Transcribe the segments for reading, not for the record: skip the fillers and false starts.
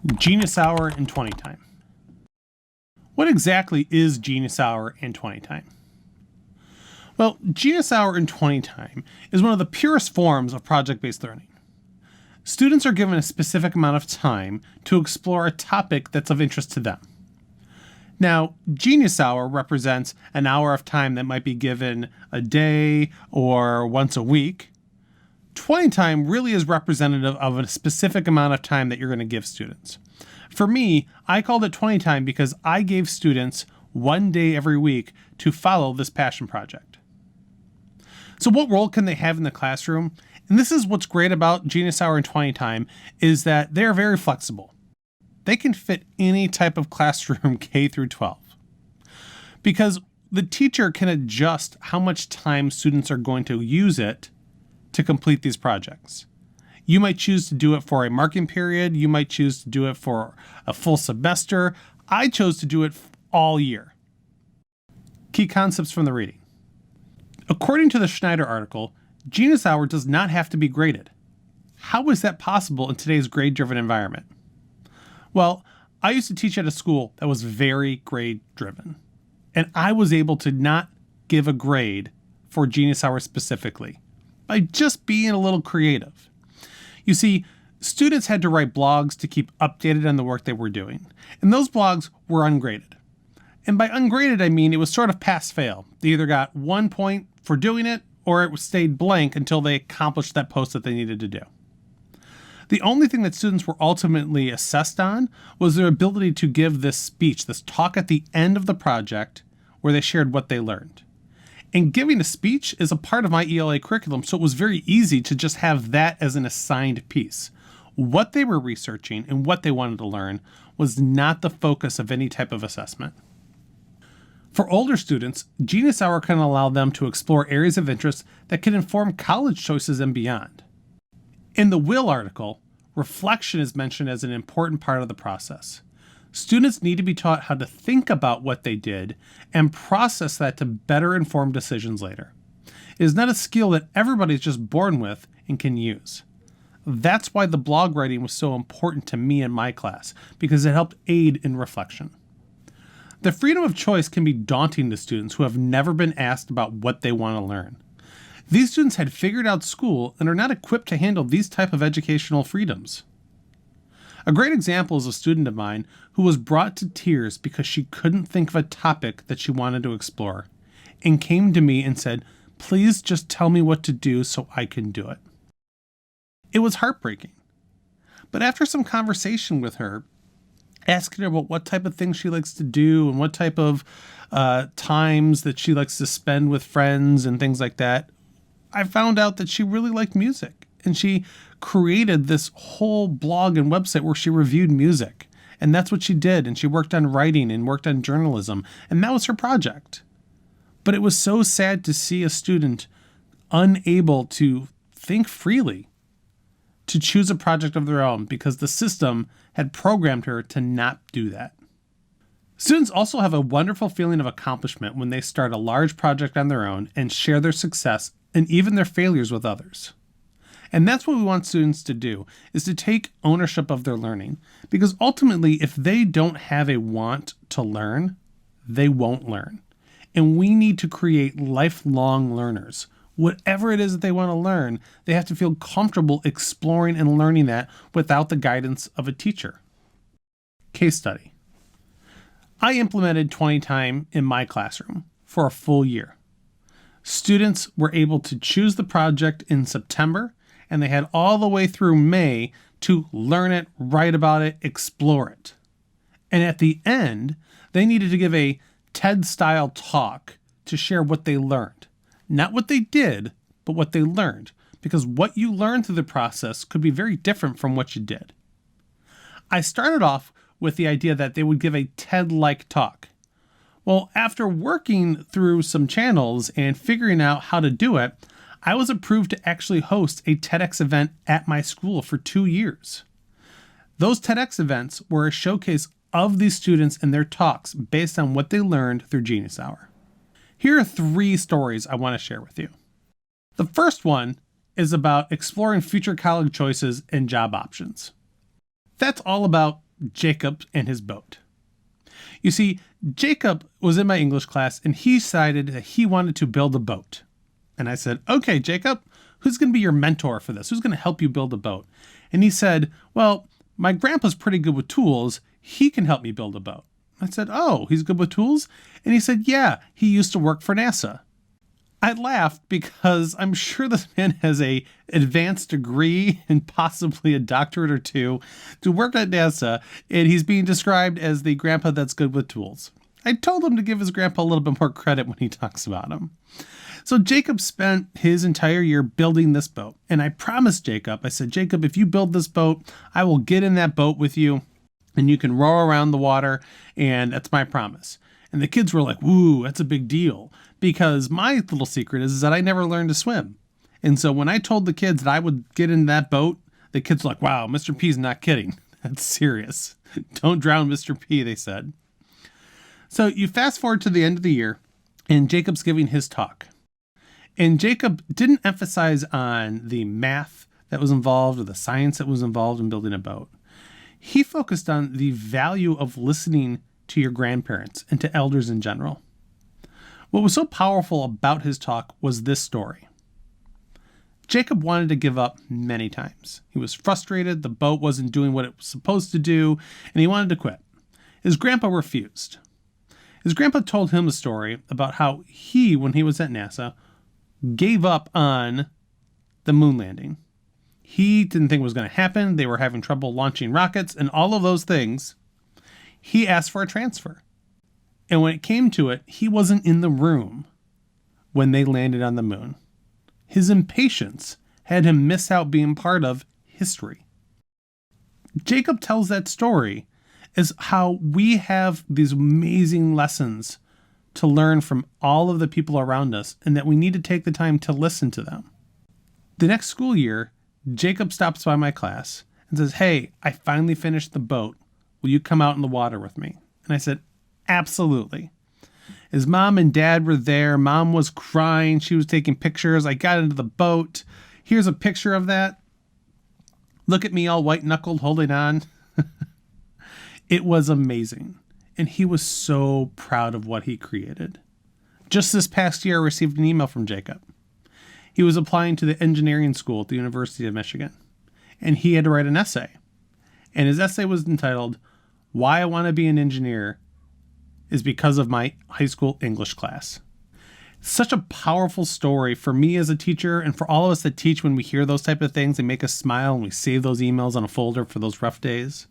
Genius Hour and 20 time. What exactly is Genius Hour and 20 time? Well, Genius Hour and 20 time is one of the purest forms of project-based learning. Students are given a specific amount of time to explore a topic that's of interest to them. Now, Genius Hour represents an hour of time that might be given a day or once a week. 20 time really is representative of a specific amount of time that you're going to give students. For me, I called it 20 time because I gave students one day every week to follow this passion project. So what role can they have in the classroom? And this is what's great about Genius Hour and 20 time is that they're very flexible. They can fit any type of classroom K through 12 because the teacher can adjust how much time students are going to use it to complete these projects. You might choose to do it for a marking period. You might choose to do it for a full semester. I chose to do it all year. Key concepts from the reading. According to the Schneider article, Genius Hour does not have to be graded. How is that possible in today's grade-driven environment? Well, I used to teach at a school that was very grade-driven, and I was able to not give a grade for Genius Hour specifically by just being a little creative. You see, students had to write blogs to keep updated on the work they were doing, and those blogs were ungraded. And by ungraded, I mean it was sort of pass-fail. They either got 1 point for doing it, or it stayed blank until they accomplished that post that they needed to do. The only thing that students were ultimately assessed on was their ability to give this speech, this talk at the end of the project where they shared what they learned. And giving a speech is a part of my ELA curriculum, so it was very easy to just have that as an assigned piece. What they were researching and what they wanted to learn was not the focus of any type of assessment. For older students, Genius Hour can allow them to explore areas of interest that can inform college choices and beyond. In the Will article, reflection is mentioned as an important part of the process. Students need to be taught how to think about what they did and process that to better inform decisions later. It is not a skill that everybody is just born with and can use. That's why the blog writing was so important to me in my class, because it helped aid in reflection. The freedom of choice can be daunting to students who have never been asked about what they want to learn. These students had figured out school and are not equipped to handle these type of educational freedoms. A great example is a student of mine who was brought to tears because she couldn't think of a topic that she wanted to explore and came to me and said, "Please just tell me what to do so I can do it." It was heartbreaking. But after some conversation with her, asking her about what type of things she likes to do and what type of times that she likes to spend with friends and things like that, I found out that she really liked music. And she created this whole blog and website where she reviewed music. And that's what she did. And she worked on writing and worked on journalism. And that was her project. But it was so sad to see a student unable to think freely, to choose a project of their own because the system had programmed her to not do that. Students also have a wonderful feeling of accomplishment when they start a large project on their own and share their success and even their failures with others. And that's what we want students to do, is to take ownership of their learning. Because ultimately, if they don't have a want to learn, they won't learn. And we need to create lifelong learners. Whatever it is that they want to learn, they have to feel comfortable exploring and learning that without the guidance of a teacher. Case study. I implemented 20 time in my classroom for a full year. Students were able to choose the project in September, and they had all the way through May to learn it, write about it, explore it. And at the end, they needed to give a TED-style talk to share what they learned. Not what they did, but what they learned, because what you learned through the process could be very different from what you did. I started off with the idea that they would give a TED-like talk. Well, after working through some channels and figuring out how to do it, I was approved to actually host a TEDx event at my school for 2 years. Those TEDx events were a showcase of these students and their talks based on what they learned through Genius Hour. Here are 3 stories I want to share with you. The first one is about exploring future college choices and job options. That's all about Jacob and his boat. You see, Jacob was in my English class and he decided that he wanted to build a boat. And I said, okay, Jacob, who's going to be your mentor for this? Who's going to help you build a boat? And he said, well, my grandpa's pretty good with tools. He can help me build a boat. I said, oh, he's good with tools? And he said, yeah, he used to work for NASA. I laughed because I'm sure this man has an advanced degree and possibly a doctorate or two to work at NASA, and he's being described as the grandpa that's good with tools. I told him to give his grandpa a little bit more credit when he talks about him. So Jacob spent his entire year building this boat, and I promised Jacob, I said, Jacob, if you build this boat, I will get in that boat with you, and you can row around the water, and that's my promise. And the kids were like, woo, that's a big deal. Because my little secret is that I never learned to swim. And so when I told the kids that I would get in that boat, the kids were like, wow, Mr. P's not kidding. That's serious. Don't drown Mr. P, they said. So you fast forward to the end of the year, and Jacob's giving his talk. And Jacob didn't emphasize on the math that was involved or the science that was involved in building a boat. He focused on the value of listening to your grandparents and to elders in general. What was so powerful about his talk was this story. Jacob wanted to give up many times. He was frustrated, the boat wasn't doing what it was supposed to do, and he wanted to quit. His grandpa refused. His grandpa told him a story about how he, when he was at NASA, gave up on the moon landing. He didn't think it was going to happen. They were having trouble launching rockets and all of those things. He asked for a transfer. And when it came to it, he wasn't in the room when they landed on the moon. His impatience had him miss out being part of history. Jacob tells that story as how we have these amazing lessons to learn from all of the people around us and that we need to take the time to listen to them. The next school year, Jacob stops by my class and says, hey, I finally finished the boat. Will you come out in the water with me? And I said, absolutely. His mom and dad were there. Mom was crying. She was taking pictures. I got into the boat. Here's a picture of that. Look at me all white-knuckled holding on. It was amazing. And he was so proud of what he created. Just this past year, I received an email from Jacob. He was applying to the engineering school at the University of Michigan. And he had to write an essay. And his essay was entitled, Why I Want to Be an Engineer is Because of My High School English Class. Such a powerful story for me as a teacher and for all of us that teach. When we hear those type of things, they make us smile and we save those emails on a folder for those rough days.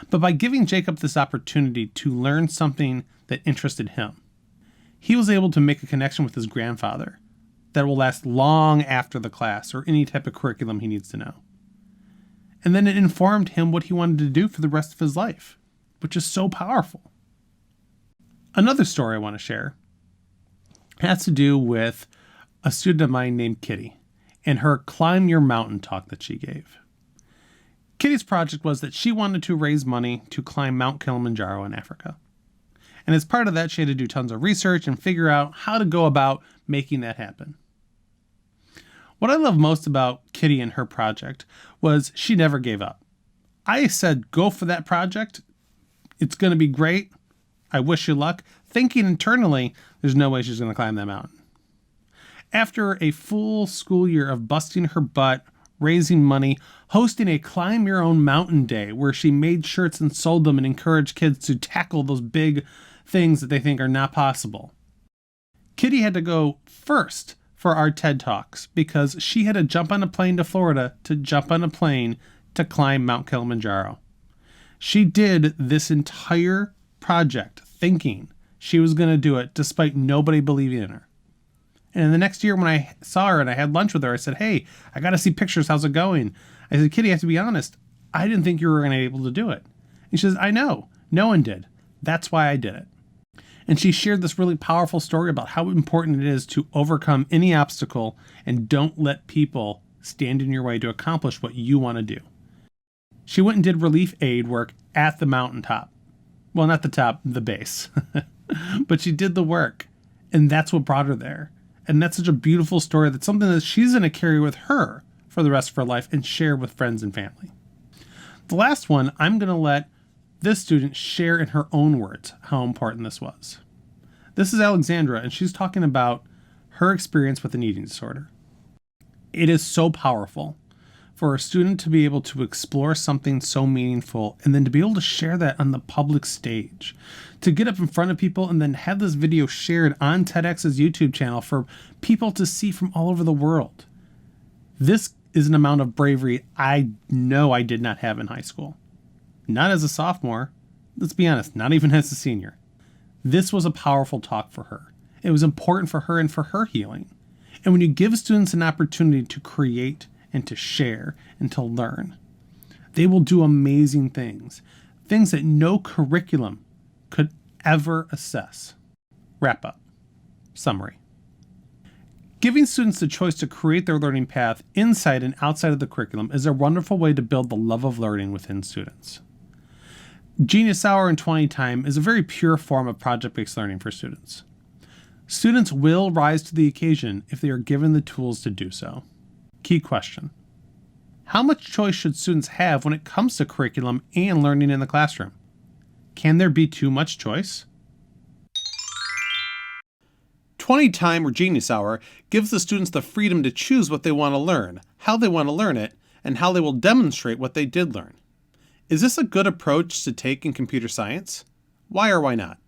But by giving Jacob this opportunity to learn something that interested him, he was able to make a connection with his grandfather that will last long after the class or any type of curriculum he needs to know. And then it informed him what he wanted to do for the rest of his life, which is so powerful. Another story I want to share has to do with a student of mine named Kitty and her Climb Your Mountain talk that she gave. Kitty's project was that she wanted to raise money to climb Mount Kilimanjaro in Africa. And as part of that, she had to do tons of research and figure out how to go about making that happen. What I love most about Kitty and her project was she never gave up. I said, go for that project. It's going to be great. I wish you luck, thinking internally, there's no way she's going to climb that mountain. After a full school year of busting her butt, raising money, hosting a Climb Your Own Mountain Day where she made shirts and sold them and encouraged kids to tackle those big things that they think are not possible, Kitty had to go first for our TED Talks because she had to jump on a plane to Florida to jump on a plane to climb Mount Kilimanjaro. She did this entire project thinking she was going to do it despite nobody believing in her. And the next year when I saw her and I had lunch with her, I said, hey, I got to see pictures. How's it going? I said, Kitty, I have to be honest. I didn't think you were going to be able to do it. And she says, I know. No one did. That's why I did it. And she shared this really powerful story about how important it is to overcome any obstacle and don't let people stand in your way to accomplish what you want to do. She went and did relief aid work at the mountaintop. Well, not the top, the base. But she did the work, and that's what brought her there. And that's such a beautiful story. That's something that she's going to carry with her for the rest of her life and share with friends and family. The last one I'm going to let this student share in her own words how important this was. This is Alexandra, and she's talking about her experience with an eating disorder. It is so powerful for a student to be able to explore something so meaningful and then to be able to share that on the public stage, to get up in front of people and then have this video shared on TEDx's YouTube channel for people to see from all over the world. This is an amount of bravery I know I did not have in high school. Not as a sophomore, let's be honest, not even as a senior. This was a powerful talk for her. It was important for her and for her healing. And when you give students an opportunity to create and to share and to learn, they will do amazing things. Things that no curriculum could ever assess. Wrap up. Summary. Giving students the choice to create their learning path inside and outside of the curriculum is a wonderful way to build the love of learning within students. Genius Hour and 20 Time is a very pure form of project-based learning for students. Students will rise to the occasion if they are given the tools to do so. Key question: how much choice should students have when it comes to curriculum and learning in the classroom? Can there be too much choice? 20 Time or Genius Hour gives the students the freedom to choose what they want to learn, how they want to learn it, and how they will demonstrate what they did learn. Is this a good approach to take in computer science? Why or why not?